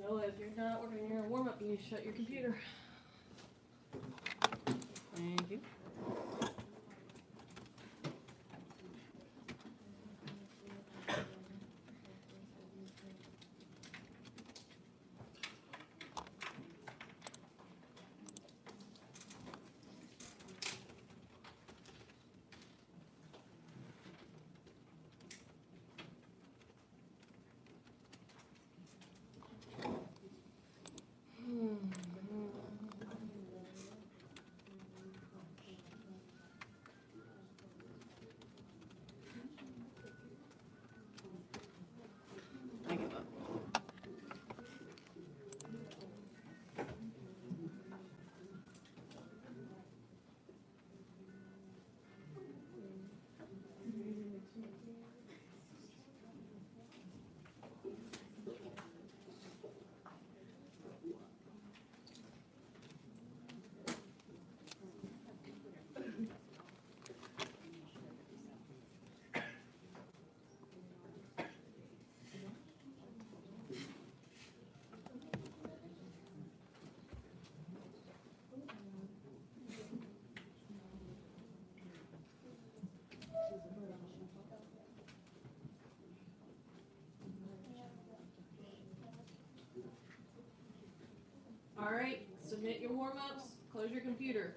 So if you're not working your warm-up, you need to shut your computer. Thank you. I give up. All right, submit your warm-ups, close your computer.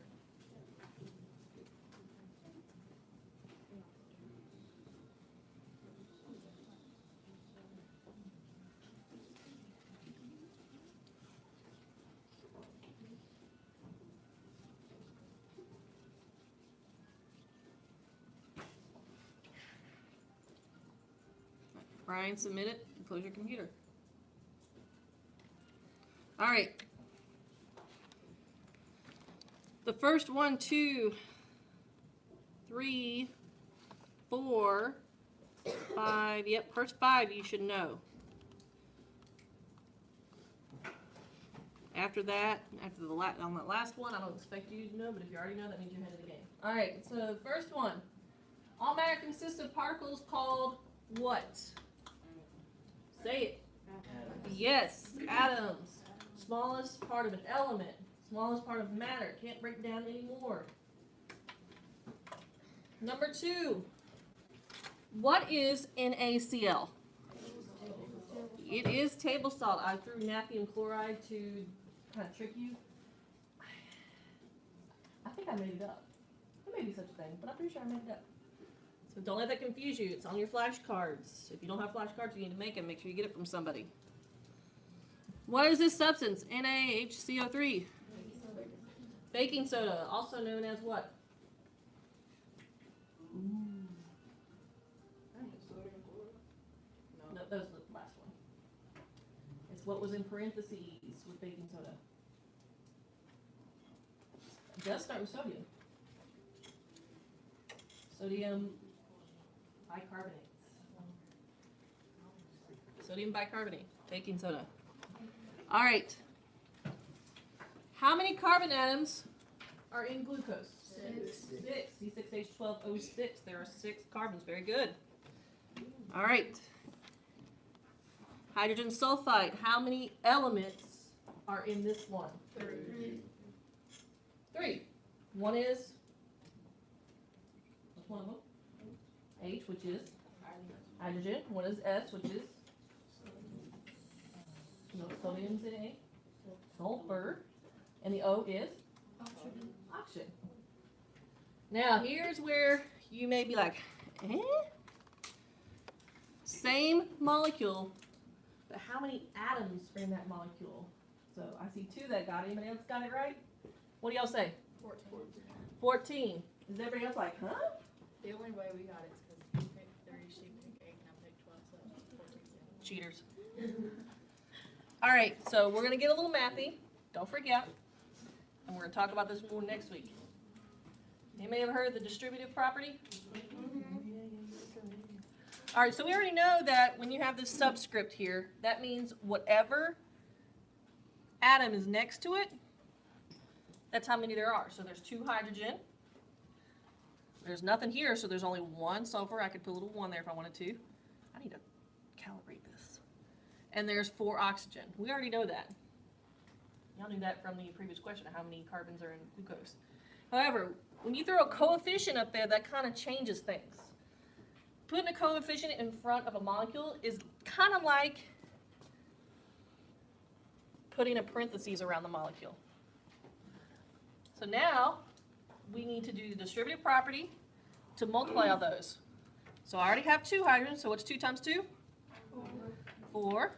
Brian, submit it, and close your computer. All right. The first 1, 2, 3, 4, 5. Yep, first 5 you should know. After that, on that last one, I don't expect you to know, but if you already know, that means you're ahead of the game. All right, so first one. All matter consists of particles called what? Say it. Yes, atoms. Smallest part of an element. Smallest part of matter. Can't break down anymore. Number 2. What is NaCl? It is table salt. I threw nathium chloride to kind of trick you. I think I made it up. There may be such a thing, but I'm pretty sure I made it up. So don't let that confuse you. It's on your flashcards. If you don't have flashcards, you need to make them. Make sure you get it from somebody. What is this substance? NaHCO3. Baking soda, also known as what? No, that was the last one. It's what was in parentheses with baking soda. It does start with sodium. Sodium bicarbonate. Sodium bicarbonate, baking soda. All right. How many carbon atoms are in glucose? 6. C6H12O6. There are 6 carbons. Very good. All right. Hydrogen sulfide. How many elements are in this one? 3. One is, what's one of them? H, which is hydrogen. One is S, which is sodium's in A. Sulfur. And the O is oxygen. Now, here's where you may be like, eh? Same molecule, but how many atoms are in that molecule? So I see 2 that got it. Anybody else got it right? What do y'all say? 14. Is everybody else like, huh? The only way we got it is because you picked 3, she picked 8, and I picked 12, so 14. Cheaters. All right, so we're going to get a little mathy. Don't forget. And we're going to talk about this more next week. Anybody ever heard of the distributive property? All right, so we already know that when you have this subscript here, that means whatever atom is next to it, that's how many there are. So there's 2 hydrogen. There's nothing here, so there's only 1 sulfur. I could put a little 1 there if I wanted to. I need to calibrate this. and there's 4 oxygen. We already know that. Y'all knew that from the previous question, how many carbons are in glucose. However, when you throw a coefficient up there, that kind of changes things. Putting a coefficient in front of a molecule is kind of like putting a parentheses around the molecule. So now, we need to do the distributive property to multiply all those. So I already have 2 hydrogens, so what's 2 times 2? 4.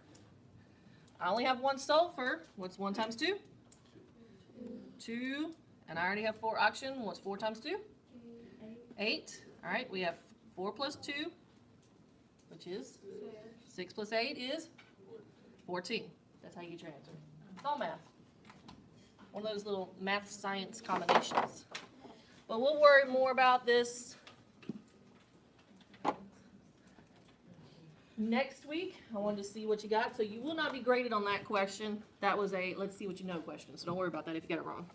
I only have 1 sulfur. What's 1 times 2? 2. And I already have 4 oxygen. What's 4 times 2? 8. All right, we have 4 plus 2, which is 6 plus 8 is 14. That's how you get your answer. It's all math. One of those little math science combinations. But we'll worry more about this next week. I wanted to see what you got. So you will not be graded on that question. That was a let's see what you know question. So don't worry about that if you get it wrong.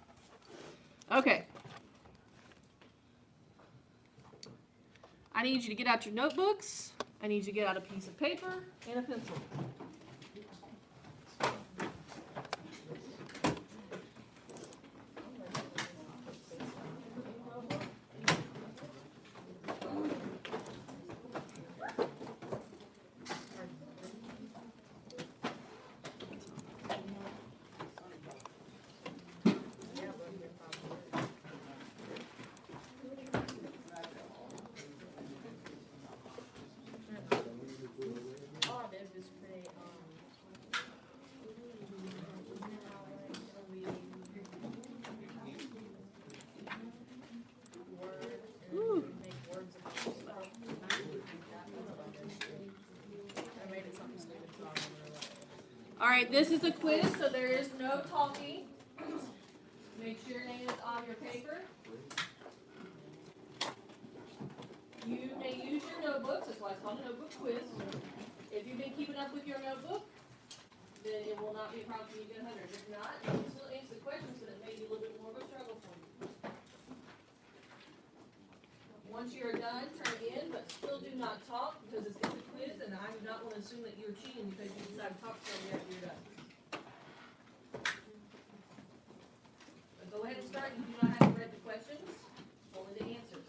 Okay. I need you to get out your notebooks. I need you to get out a piece of paper and a pencil. All I did was create, words and make words about stuff. I made it something stupid, so I remember what. All right, this is a quiz, so there is no talking. Make sure your name is on your paper. You may use your notebooks, that's why it's called a notebook quiz. If you've been keeping up with your notebook, then it will not be a problem for you to get 100. If not, you can still answer the questions, but it may be a little bit more of a struggle for you. Once you're done, turn it in, but still do not talk because it's a quiz, and I do not want to assume that you're cheating because you decided to talk shortly after you're done. But go ahead and start. You do not have to read the questions, only the answers.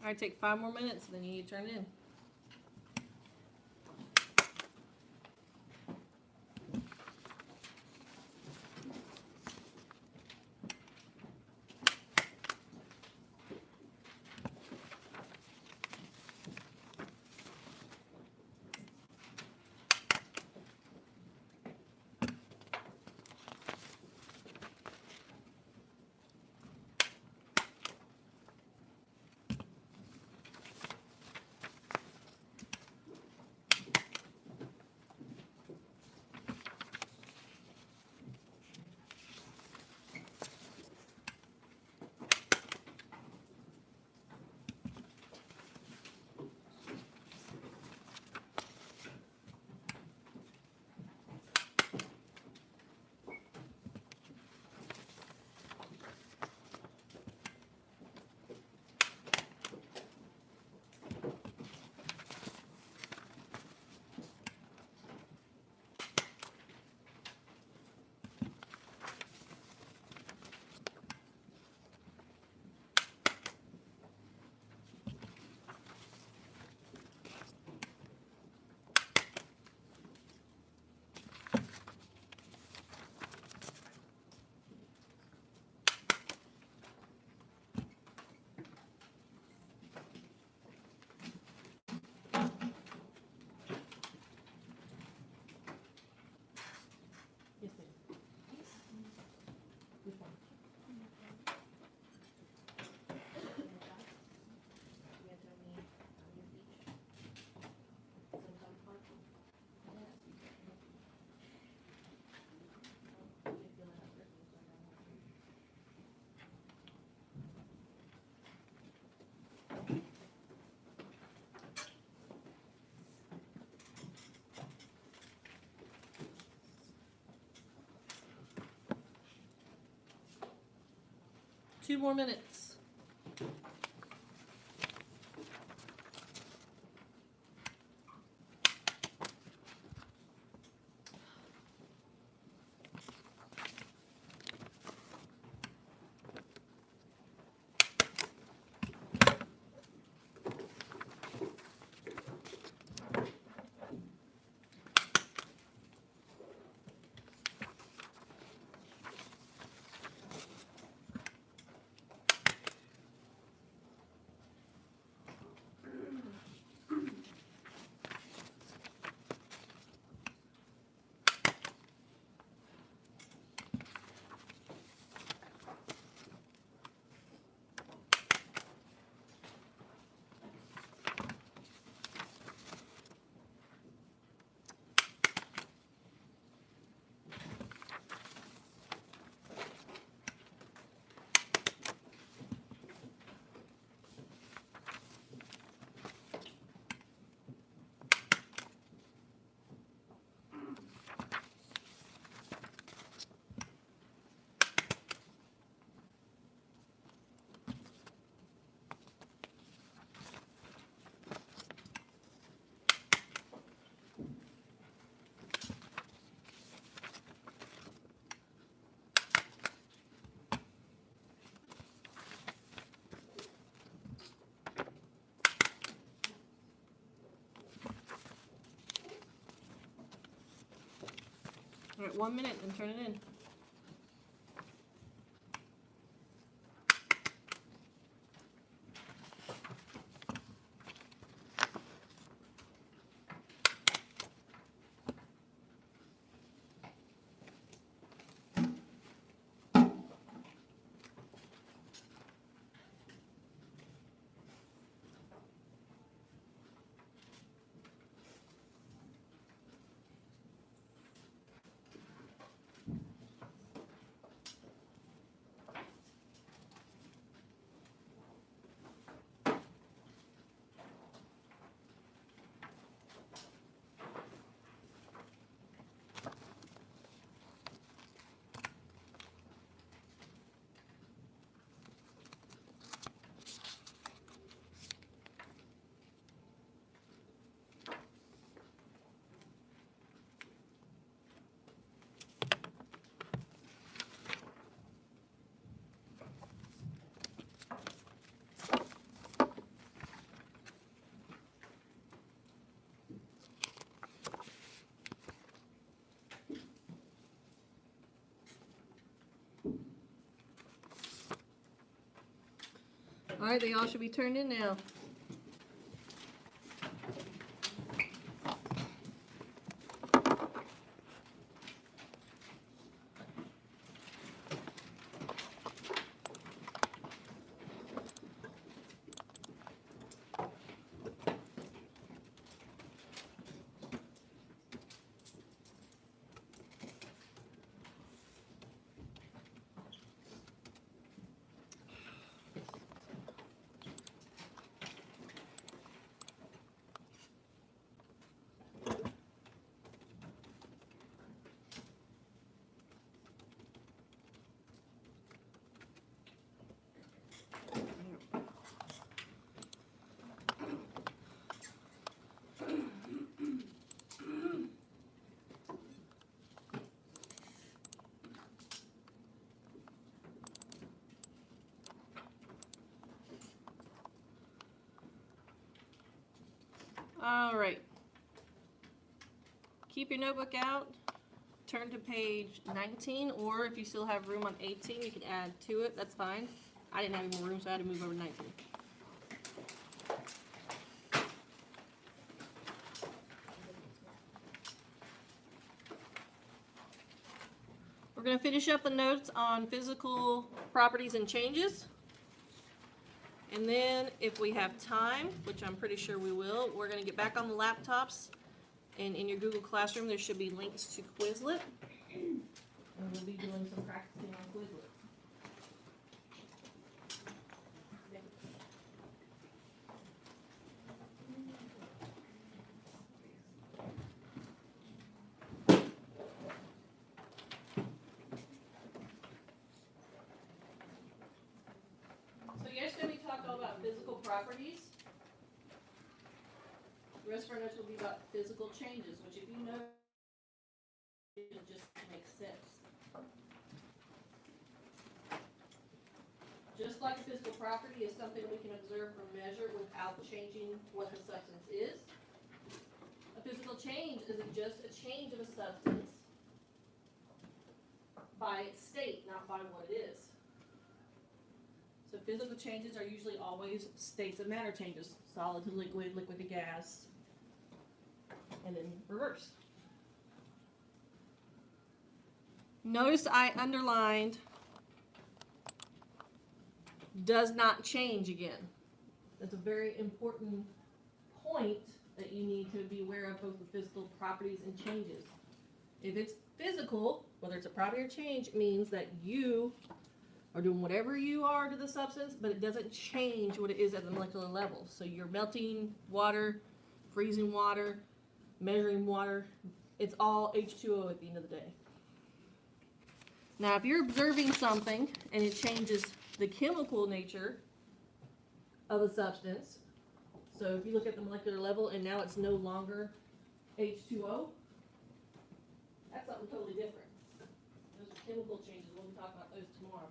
All right, take 5 more minutes, and then you need to turn it in. 2 more minutes. All right, 1 minute and turn it in. All right, they all should be turned in now. All right. Keep your notebook out. Turn to page 19, or if you still have room on 18, you can add to it. That's fine. I didn't have any more room, so I had to move over to 19. We're going to finish up the notes on physical properties and changes. And then if we have time, which I'm pretty sure we will, we're going to get back on the laptops. And in your Google Classroom, there should be links to Quizlet. And we'll be doing some practicing on Quizlet. properties. The rest of our notes will be about physical changes, which if you know, it just makes sense. Just like a physical property is something we can observe or measure without changing what the substance is. A physical change is just a change of a substance by its state, not by what it is. So physical changes are usually always states of matter changes. Solid to liquid, liquid to gas, and then reverse. Notice I underlined does not change again. That's a very important point that you need to be aware of, both the physical properties and changes. If it's physical, whether it's a property or change, it means that you are doing whatever you are to the substance, but it doesn't change what it is at the molecular level. So you're melting water, freezing water, measuring water. It's all H2O at the end of the day. Now, if you're observing something and it changes the chemical nature of a substance, so if you look at the molecular level and now it's no longer H2O, that's something totally different. Those are chemical changes. We'll be talking about those tomorrow.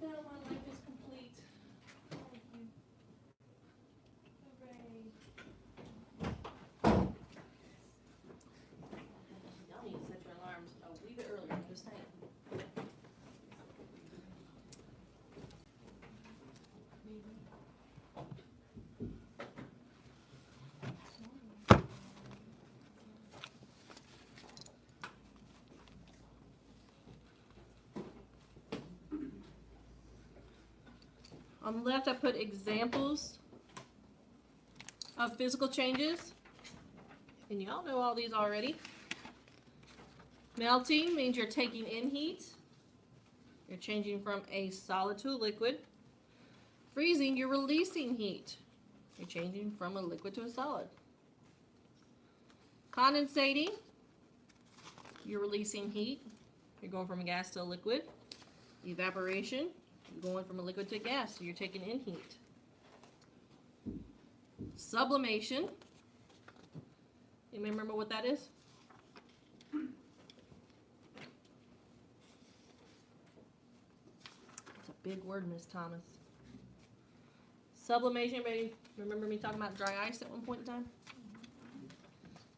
Now my life is complete. Thank you. Hooray. Y'all need to set your alarms a wee bit earlier, I'm just saying. On the left, I put examples of physical changes. And y'all know all these already. Melting means you're taking in heat. You're changing from a solid to a liquid. Freezing, you're releasing heat. You're changing from a liquid to a solid. Condensating, you're releasing heat. You're going from a gas to a liquid. Evaporation, you're going from a liquid to a gas, so you're taking in heat. Sublimation, you may remember what that is? It's a big word, Miss Thomas. Sublimation, maybe remember me talking about dry ice at one point in time?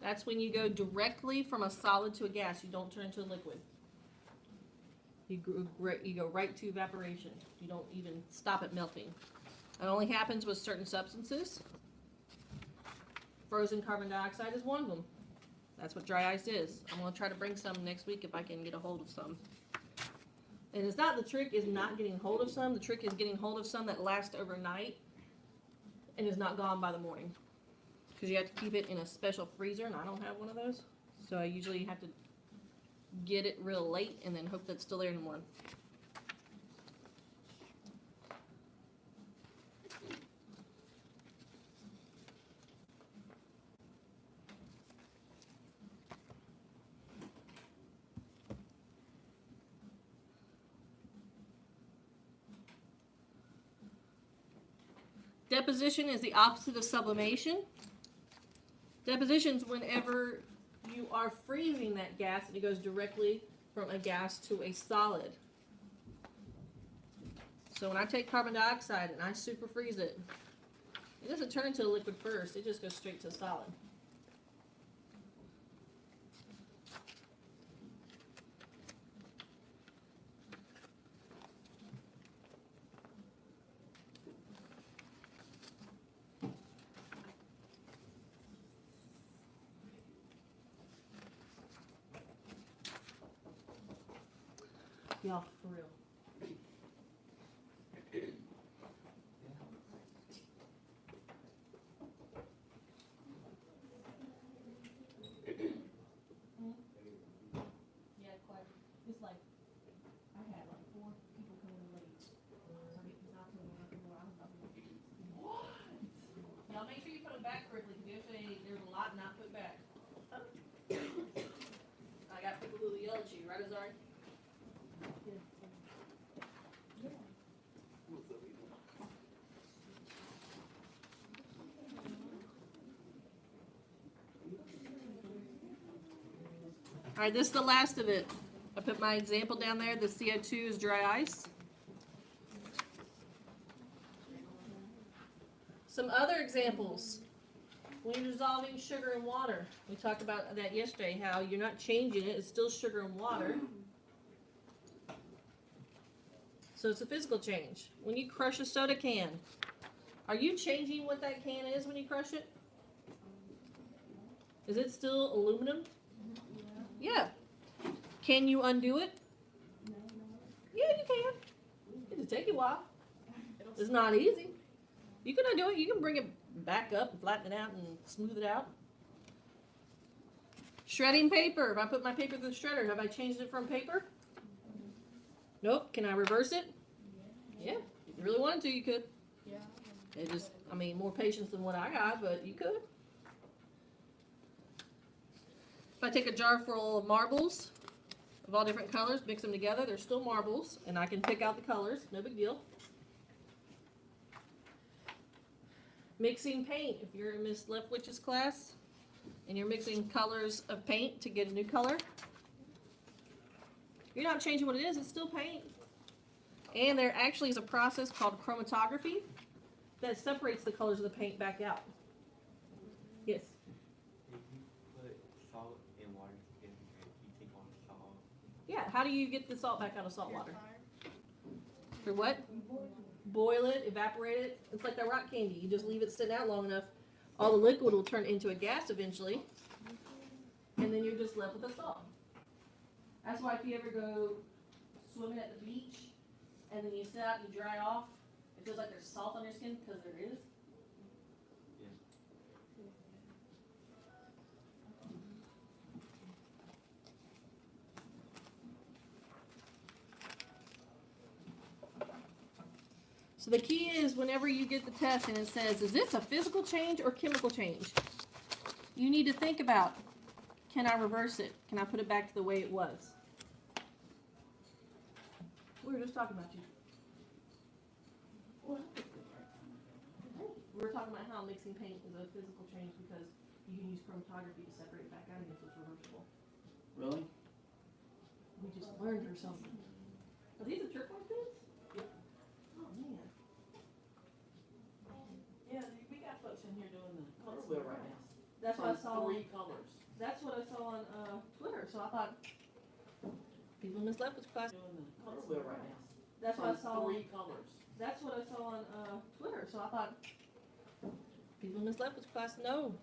That's when you go directly from a solid to a gas. You don't turn into a liquid. You go right to evaporation. You don't even stop at melting. It only happens with certain substances. Frozen carbon dioxide is one of them. That's what dry ice is. I'm going to try to bring some next week if I can get a hold of some. And it's not, the trick is not getting hold of some. The trick is getting hold of some that lasts overnight and is not gone by the morning. Because you have to keep it in a special freezer, and I don't have one of those. So I usually have to get it real late and then hope that's still there in the morning. Deposition is the opposite of sublimation. Deposition is whenever you are freezing that gas and it goes directly from a gas to a solid. So when I take carbon dioxide and I super freeze it, it doesn't turn into a liquid first, it just goes straight to a solid. Y'all, for real. Yeah, quite. It's like, I had like 4 people coming in late. So I get this out to them, what? Y'all make sure you put them back correctly, because there's a lot not put back. I got people who yell at you, right, Azari? All right, this is the last of it. I put my example down there. The CO2 is dry ice. Some other examples. When you're dissolving sugar in water, we talked about that yesterday, how you're not changing it, it's still sugar and water. So it's a physical change. When you crush a soda can, are you changing what that can is when you crush it? Is it still aluminum? Yeah. Can you undo it? Yeah, you can. It'll take you a while. It's not easy. You can undo it. You can bring it back up and flatten it out and smooth it out. Shredding paper. If I put my paper through the shredder, have I changed it from paper? Nope. Can I reverse it? Yeah. If you really wanted to, you could. Yeah. It just, I mean, more patience than what I got, but you could. If I take a jar full of marbles of all different colors, mix them together, they're still marbles, and I can pick out the colors, no big deal. Mixing paint, if you're in Miss Leftwich's class, and you're mixing colors of paint to get a new color, you're not changing what it is, it's still paint. And there actually is a process called chromatography that separates the colors of the paint back out. Yes? If you put salt and water together, you take all the salt off. Yeah, how do you get the salt back out of salt water? For what? Boil it, evaporate it. It's like that rock candy. You just leave it sitting out long enough, all the liquid will turn into a gas eventually, and then you're just left with the salt. That's why if you ever go swimming at the beach, and then you sit out and you dry off, it feels like there's salt on your skin, because there is. So the key is whenever you get the test and it says, is this a physical change or chemical change? You need to think about, can I reverse it? Can I put it back to the way it was? We were just talking about you. We were talking about how mixing paint is a physical change because you can use chromatography to separate it back out again so it's reversible. Really? We just learned or something. Are these the turquoise pins? Yep. Oh man. Yeah, we got folks in here doing the color wheel right now. That's what I saw. 3 colors. That's what I saw on Twitter. So I thought people in Miss Leftwich's class. Doing the color wheel right now. That's what I saw. 3 colors. That's what I saw on Twitter. So I thought people in Miss Leftwich's class know.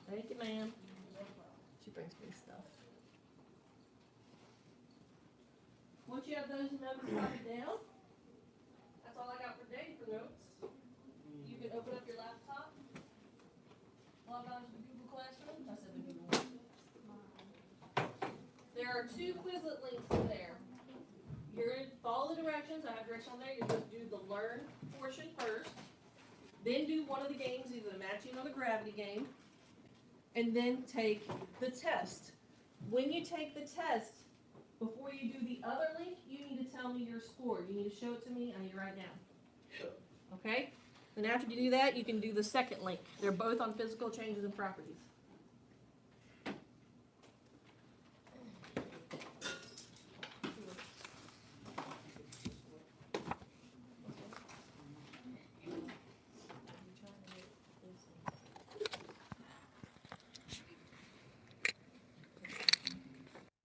Thank you, ma'am. She brings me stuff. Once you have those notes jotted down, that's all I got for today for notes. You can open up your laptop, log on to the Google Classroom. I said the Google one. There are 2 Quizlet links in there. You're going to follow the directions. I have directions on there. You're supposed to do the learn portion first. Then do one of the games, either the matching or the gravity game. And then take the test. When you take the test, before you do the other link, you need to tell me your score. You need to show it to me. I need to write it down. Okay? Then after you do that, you can do the second link. They're both on physical changes and properties.